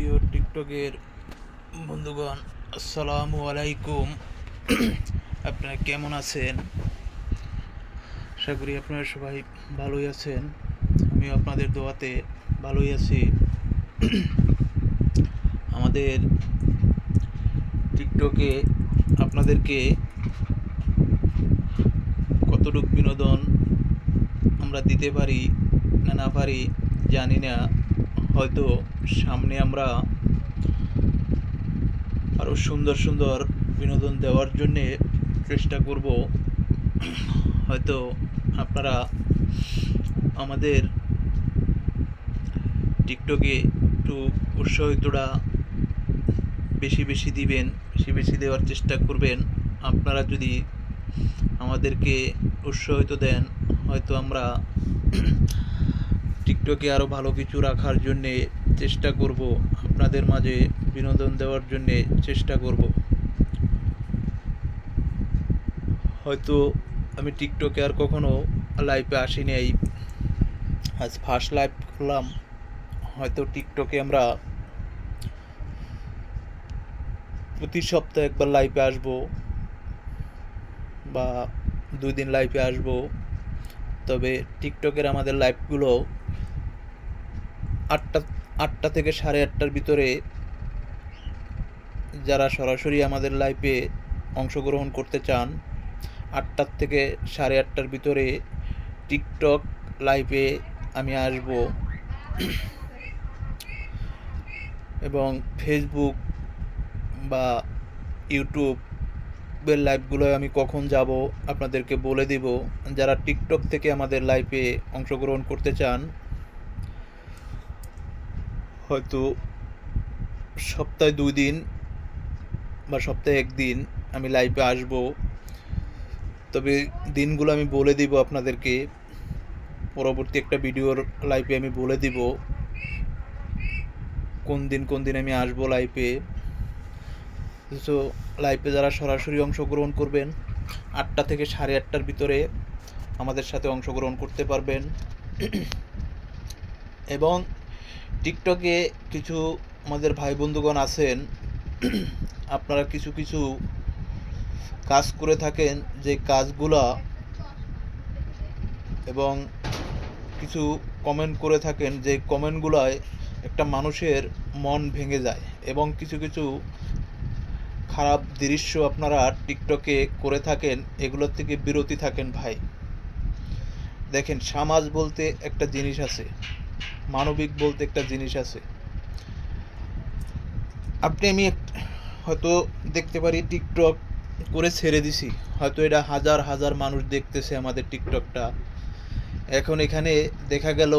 প্রিয় টিকটকের বন্ধুগণ, আসসালামু আলাইকুম। আপনারা কেমন আছেন? আশা করি আপনারা সবাই ভালোই আছেন। আমিও আপনাদের দোয়াতে ভালোই আছি। আমাদের টিকটকে আপনাদেরকে কতটুকু বিনোদন আমরা দিতে পারি না পারি জানি না। হয়তো সামনে আমরা আরও সুন্দর সুন্দর বিনোদন দেওয়ার জন্যে চেষ্টা করব। হয়তো আপনারা আমাদের টিকটকে একটু উৎসাহিতটা বেশি বেশি দিবেন, বেশি বেশি দেওয়ার চেষ্টা করবেন। আপনারা যদি আমাদেরকে উৎসাহিত দেন, হয়তো আমরা টিকটকে আরও ভালো কিছু রাখার জন্যে চেষ্টা করব, আপনাদের মাঝে বিনোদন দেওয়ার জন্যে চেষ্টা করব। হয়তো আমি টিকটকে আর কখনো লাইভে আসি নাই, আজ ফার্স্ট লাইভ করলাম। হয়তো টিকটকে আমরা প্রতি সপ্তাহে একবার লাইভে আসবো বা 2 দিন লাইভে আসবো। তবে টিকটকের আমাদের লাইভগুলো 8টা থেকে 8:30টার ভিতরে যারা সরাসরি আমাদের লাইভে অংশগ্রহণ করতে চান, 8টা থেকে 8:30টার ভিতরে টিকটক লাইভে আমি আসব। এবং ফেসবুক বা ইউটিউবের লাইভগুলোয় আমি কখন যাব আপনাদেরকে বলে দিব। যারা টিকটক থেকে আমাদের লাইভে অংশগ্রহণ করতে চান, হয়তো সপ্তাহে 2 দিন বা সপ্তাহে 1 দিন আমি লাইভে আসব। তবে দিনগুলো আমি বলে দিব আপনাদেরকে, পরবর্তী একটা ভিডিওর লাইভে আমি বলে দিব কোন দিন আমি আসবো লাইভে। সো লাইভে যারা সরাসরি অংশগ্রহণ করবেন, 8টা থেকে 8:30টার ভিতরে আমাদের সাথে অংশগ্রহণ করতে পারবেন। এবং টিকটকে কিছু আমাদের ভাই বন্ধুগণ আছেন, আপনারা কিছু কিছু কাজ করে থাকেন, যে কাজগুলা এবং কিছু কমেন্ট করে থাকেন, যে কমেন্টগুলায় একটা মানুষের মন ভেঙে যায়। এবং কিছু কিছু খারাপ দৃশ্য আপনারা টিকটকে করে থাকেন, এগুলোর থেকে বিরতি থাকেন ভাই। দেখেন, সমাজ বলতে একটা জিনিস আছে, মানবিক বলতে একটা জিনিস আছে। আমি হয়তো দেখতে পারি টিকটক করে ছেড়ে দিছি, হয়তো এটা হাজার হাজার মানুষ দেখতেছে আমাদের টিকটকটা। এখন এখানে দেখা গেল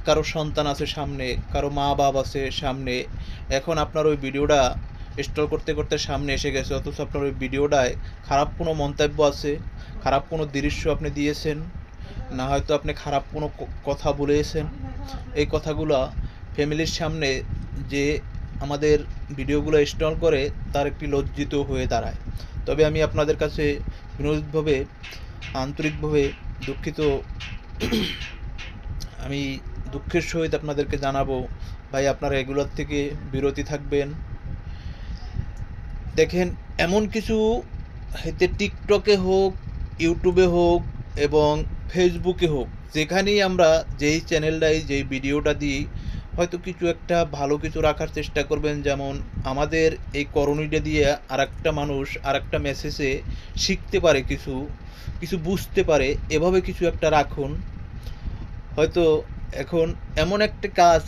কারো সন্তান আছে সামনে, কারো মা বাপ আছে সামনে। এখন আপনার ওই ভিডিওটা স্টল করতে করতে সামনে এসে গেছে, অথচ আপনার ওই ভিডিওটায় খারাপ কোনো মন্তব্য আছে, খারাপ কোনো দৃশ্য আপনি দিয়েছেন, না হয়তো আপনি খারাপ কোনো কথা বলেছেন। এই কথাগুলো ফ্যামিলির সামনে যে আমাদের ভিডিওগুলো স্টল করে, তার একটি লজ্জিত হয়ে দাঁড়ায়। তবে আমি আপনাদের কাছে বিনোদভাবে, আন্তরিকভাবে দুঃখিত। আমি দুঃখের সহিত আপনাদেরকে জানাবো, ভাই আপনারা এগুলোর থেকে বিরতি থাকবেন। দেখেন, এমন কিছু হয়তো টিকটকে হোক, ইউটিউবে হোক এবং ফেসবুকে হোক, যেখানেই আমরা যেই চ্যানেলটাই যেই ভিডিওটা দিই, হয়তো কিছু একটা ভালো কিছু রাখার চেষ্টা করবেন। যেমন আমাদের এই করণীয়টা দিয়ে আরেকটা মানুষ আরেকটা মেসেজে শিখতে পারে, কিছু কিছু বুঝতে পারে, এভাবে কিছু একটা রাখুন। হয়তো এখন এমন একটা কাজ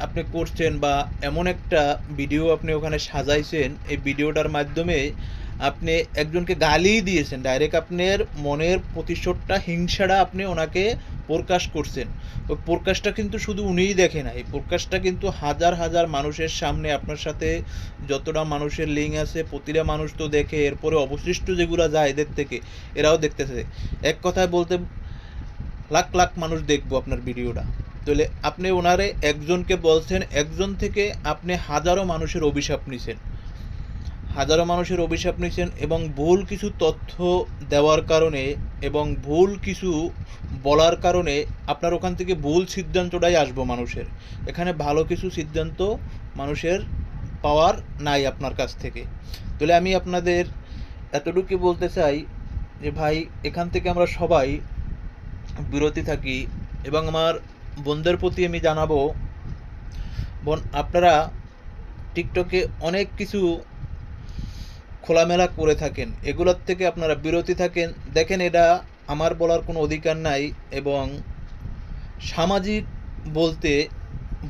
আপনি করছেন বা এমন একটা ভিডিও আপনি ওখানে সাজাইছেন, এই ভিডিওটার মাধ্যমে আপনি একজনকে গালিই দিয়েছেন, ডাইরেক্ট আপনার মনের প্রতিশোধটা, হিংসাটা আপনি ওনাকে প্রকাশ করছেন। ওই প্রকাশটা কিন্তু শুধু উনিই দেখে না, এই প্রকাশটা কিন্তু হাজার হাজার মানুষের সামনে আপনার সাথে যতটা মানুষের লিঙ্ক আছে প্রতিটা মানুষ তো দেখে, এরপরে অবশিষ্ট যেগুলো যায় এদের থেকে এরাও দেখতেছে। এক কথায় বলতে লাখ লাখ মানুষ দেখবো আপনার ভিডিওটা। তাহলে আপনি ওনারে একজনকে বলছেন, একজন থেকে আপনি হাজারো মানুষের অভিশাপ নিছেন, হাজারো মানুষের অভিশাপ নিয়েছেন এবং ভুল কিছু তথ্য দেওয়ার কারণে এবং ভুল কিছু বলার কারণে আপনার ওখান থেকে ভুল সিদ্ধান্তটাই আসবো মানুষের। এখানে ভালো কিছু সিদ্ধান্ত মানুষের পাওয়ার নাই আপনার কাছ থেকে। তাহলে আমি আপনাদের এতটুকুই বলতে চাই যে ভাই, এখান থেকে আমরা সবাই বিরতি থাকি। এবং আমার বোনদের প্রতি আমি জানাবো, বোন, আপনারা টিকটকে অনেক কিছু খোলামেলা করে থাকেন, এগুলোর থেকে আপনারা বিরতি থাকেন। দেখেন, এটা আমার বলার কোনো অধিকার নাই এবং সামাজিক বলতে,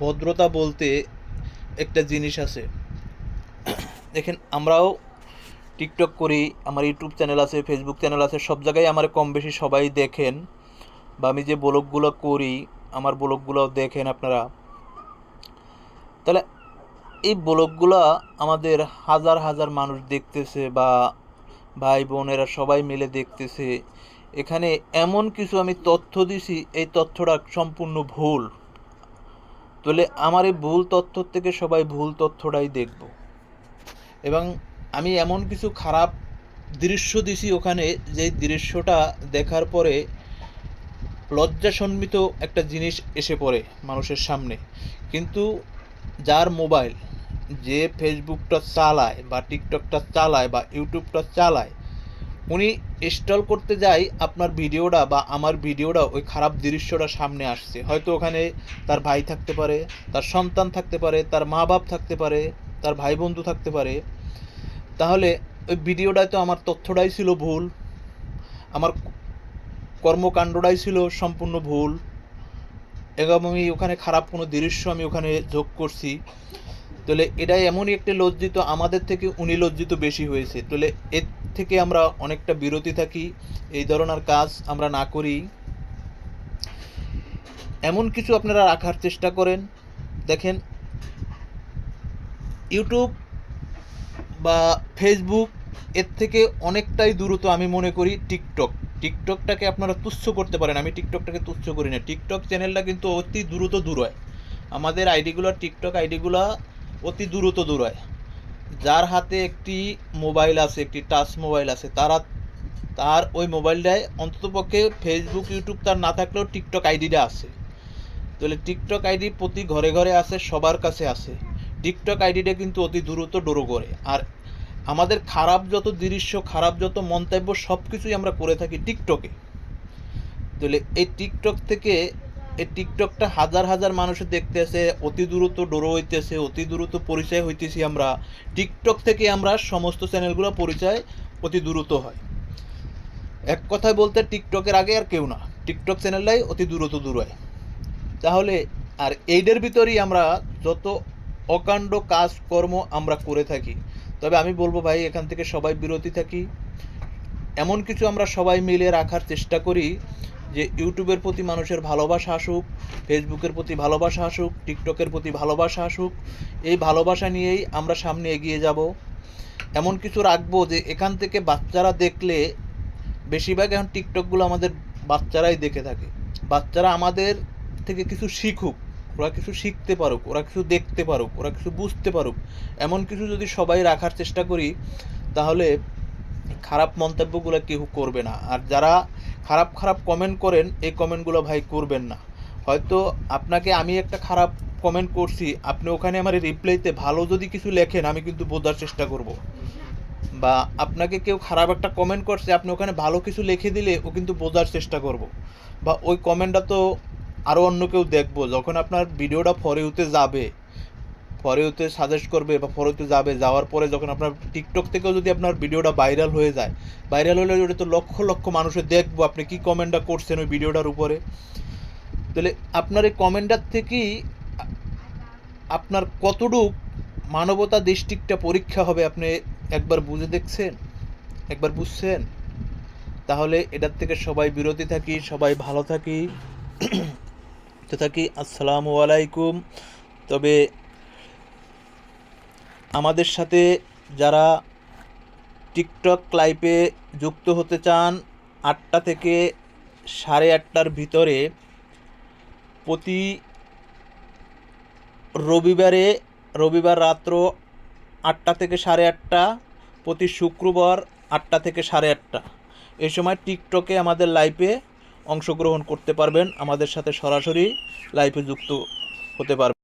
ভদ্রতা বলতে একটা জিনিস আছে। দেখেন, আমরাও টিকটক করি, আমার ইউটিউব চ্যানেল আছে, ফেসবুক চ্যানেল আছে, সব জায়গায় আমার কম বেশি সবাই দেখেন, বা আমি যে ব্লগগুলো করি আমার ব্লগগুলোও দেখেন আপনারা। তাহলে এই ব্লগগুলো আমাদের হাজার হাজার মানুষ দেখতেছে, বা ভাই বোনেরা সবাই মিলে দেখতেছে। এখানে এমন কিছু আমি তথ্য দিছি, এই তথ্যটা সম্পূর্ণ ভুল। তাহলে আমার এই ভুল তথ্য থেকে সবাই ভুল তথ্যটাই দেখব। এবং আমি এমন কিছু খারাপ দৃশ্য দিছি ওখানে, যে দৃশ্যটা দেখার পরে লজ্জাসন্বিত একটা জিনিস এসে পড়ে মানুষের সামনে। কিন্তু যার মোবাইল, যে ফেসবুকটা চালায় বা টিকটকটা চালায় বা ইউটিউবটা চালায়, উনি ইনস্টল করতে যায় আপনার ভিডিওটা বা আমার ভিডিওটা, ওই খারাপ দৃশ্যটা সামনে আসছে। হয়তো ওখানে তার ভাই থাকতে পারে, তার সন্তান থাকতে পারে, তার মা বাপ থাকতে পারে, তার ভাই বন্ধু থাকতে পারে। তাহলে ওই ভিডিওটায় তো আমার তথ্যটাই ছিল ভুল, আমার কর্মকাণ্ডটাই ছিল সম্পূর্ণ ভুল, এবং আমি ওখানে খারাপ কোনো দৃশ্য আমি ওখানে যোগ করছি। তাহলে এটাই এমনই একটা লজ্জিত, আমাদের থেকে উনি লজ্জিত বেশি হয়েছে। তাহলে এর থেকে আমরা অনেকটা বিরতি থাকি, এই ধরনের কাজ আমরা না করি। এমন কিছু আপনারা রাখার চেষ্টা করেন। দেখেন, ইউটিউব বা ফেসবুক এর থেকে অনেকটাই দ্রুত আমি মনে করি টিকটকটাকে আপনারা তুচ্ছ করতে পারেন, আমি টিকটকটাকে তুচ্ছ করি না। টিকটক চ্যানেলটা কিন্তু অতি দ্রুত দূরয়, আমাদের আইডিগুলো, টিকটক আইডিগুলো অতি দ্রুত দূরয়। যার হাতে একটি মোবাইল আছে, একটি টাচ মোবাইল আছে, তার ওই মোবাইলটায় অন্ততপক্ষে ফেসবুক ইউটিউব তার না থাকলেও টিকটক আইডিটা আছে। তাহলে টিকটক আইডি প্রতি ঘরে ঘরে আছে, সবার কাছে আছে। টিকটক আইডিটা কিন্তু অতি দ্রুত ডোরো করে। আর আমাদের খারাপ যত দৃশ্য, খারাপ যত মন্তব্য, সব কিছুই আমরা করে থাকি টিকটকে। তাহলে এই টিকটকটা হাজার হাজার মানুষের দেখতে আসে, অতি দ্রুত ডোরো হইতেছে, অতি দ্রুত পরিচয় হইতেছি আমরা টিকটক থেকে। আমরা সমস্ত চ্যানেলগুলো পরিচয় অতি দ্রুত হয়। এক কথায় বলতে টিকটকের আগে আর কেউ না, টিকটক চ্যানেলটাই অতি দ্রুত দূর হয়। তাহলে আর এইটার ভিতরেই আমরা যত অকাণ্ড কাজকর্ম আমরা করে থাকি। তবে আমি বলবো ভাই, এখান থেকে সবাই বিরতি থাকি। এমন কিছু আমরা সবাই মিলে রাখার চেষ্টা করি যে ইউটিউবের প্রতি মানুষের ভালোবাসা আসুক, ফেসবুকের প্রতি ভালোবাসা আসুক, টিকটকের প্রতি ভালোবাসা আসুক। এই ভালোবাসা নিয়েই আমরা সামনে এগিয়ে যাব। এমন কিছু রাখবো যে এখান থেকে বাচ্চারা দেখলে, বেশিরভাগ এখন টিকটকগুলো আমাদের বাচ্চারাই দেখে থাকে, বাচ্চারা আমাদের থেকে কিছু শিখুক, ওরা কিছু শিখতে পারুক, ওরা কিছু দেখতে পারুক, ওরা কিছু বুঝতে পারুক। এমন কিছু যদি সবাই রাখার চেষ্টা করি, তাহলে খারাপ মন্তব্যগুলো কেউ করবে না। আর যারা খারাপ খারাপ কমেন্ট করেন, এই কমেন্টগুলো ভাই করবেন না। হয়তো আপনাকে আমি একটা খারাপ কমেন্ট করছি, আপনি ওখানে আমার রিপ্লাইতে ভালো যদি কিছু লেখেন, আমি কিন্তু বোঝার চেষ্টা করব। বা আপনাকে কেউ খারাপ একটা কমেন্ট করছে, আপনি ওখানে ভালো কিছু লিখে দিলে ও কিন্তু বোঝার চেষ্টা করব। বা ওই কমেন্টটা তো আরও অন্য কেউ দেখবো, যখন আপনার ভিডিওটা ফরেউতে যাবে, ফরেউতে সাজেস্ট করবে বা ফরেউতে যাবে, যাওয়ার পরে যখন আপনার টিকটক থেকেও যদি আপনার ভিডিওটা ভাইরাল হয়ে যায়, ভাইরাল হলে ওটা তো লক্ষ লক্ষ মানুষে দেখবো আপনি কী কমেন্টটা করছেন ওই ভিডিওটার উপরে। তাহলে আপনার এই কমেন্টটার থেকেই আপনার কতটুক মানবতা দৃষ্টিকটা পরীক্ষা হবে, আপনি একবার বুঝে দেখছেন, একবার বুঝছেন? তাহলে এটার থেকে সবাই বিরতি থাকি, সবাই ভালো থাকি, তো থাকি। আসসালামু আলাইকুম। তবে আমাদের সাথে যারা টিকটক লাইভে যুক্ত হতে চান, 8টা থেকে 8:30টার ভিতরে প্রতি রবিবার রাত্র 8টা থেকে 8:30, প্রতি শুক্রবার 8টা থেকে 8:30 এই সময় টিকটকে আমাদের লাইভে অংশগ্রহণ করতে পারবেন, আমাদের সাথে সরাসরি লাইভে যুক্ত হতে পারবেন।